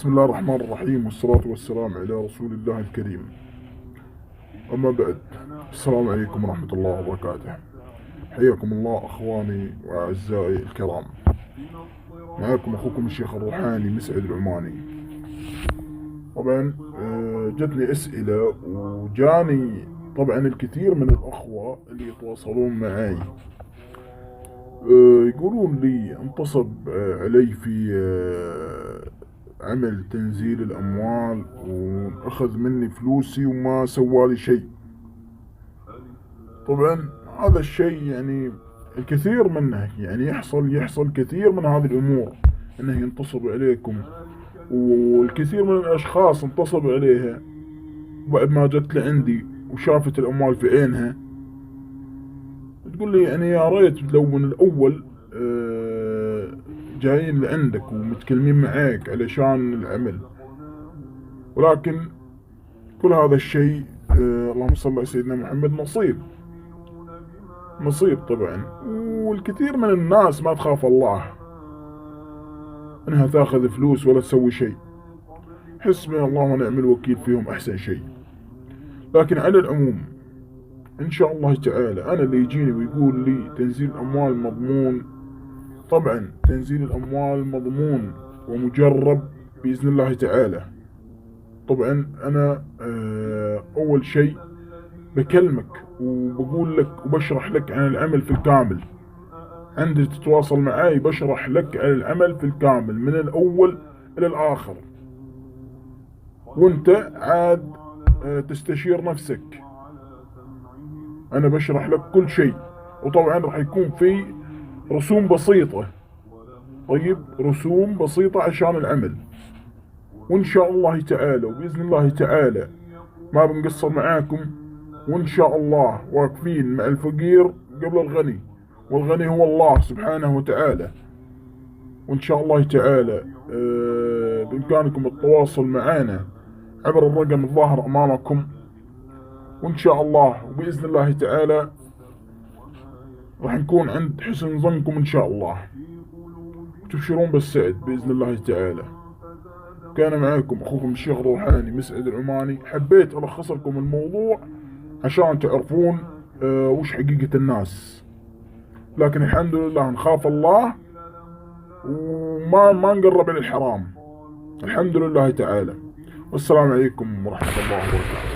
بسم الله الرحمن الرحيم، والصلاة والسلام على رسول الله الكريم. أما بعد، السلام عليكم ورحمة الله وبركاته. حياكم الله أخواني وأعزائي الكرام. معكم أخوكم الشيخ الروحاني مسعد العماني. طبعا جتني أسئلة وجاني طبعا الكثير من الأخوة اللي يتواصلون معي، يقولون لي انتصب علي في عمل تنزيل الأموال وأخذ مني فلوسي وما سوالي شيء. طبعا هذا الشيء يعني الكثير منه يعني يحصل كثير من هذه الأمور، أنه ينتصب عليكم، والكثير من الأشخاص انتصب عليها بعد ما جت لعندي وشافت الأموال في عينها تقول لي يعني يا ريت لو من الأول جايين لعندك ومتكلمين معاك علشان العمل. ولكن كل هذا الشيء اللهم صل على سيدنا محمد نصيب طبعا. والكثير من الناس ما تخاف الله انها تاخذ فلوس ولا تسوي شيء، حسبنا الله ونعم الوكيل فيهم احسن شيء. لكن على العموم ان شاء الله تعالى انا اللي يجيني ويقول لي تنزيل الاموال مضمون، طبعا تنزيل الاموال مضمون ومجرب باذن الله تعالى. طبعا انا اول شيء بكلمك وبقول لك وبشرح لك عن العمل في الكامل. عندي تتواصل معاي بشرح لك عن العمل في الكامل من الاول الى الاخر، وانت عاد تستشير نفسك. انا بشرح لك كل شيء، وطبعا راح يكون في رسوم بسيطة. طيب، رسوم بسيطة عشان العمل، وان شاء الله تعالى وبإذن الله تعالى ما بنقصر معاكم. وان شاء الله واقفين مع الفقير قبل الغني، والغني هو الله سبحانه وتعالى. وان شاء الله تعالى بامكانكم التواصل معنا عبر الرقم الظاهر امامكم، وان شاء الله وباذن الله تعالى راح نكون عند حسن ظنكم ان شاء الله، وتبشرون بالسعد باذن الله تعالى. كان معاكم اخوكم الشيخ الروحاني مسعد العماني. حبيت الخص لكم الموضوع عشان تعرفون وش حقيقة الناس، لكن الحمد لله نخاف الله وما نقرب الى الحرام، الحمد لله تعالى. والسلام عليكم ورحمة الله وبركاته.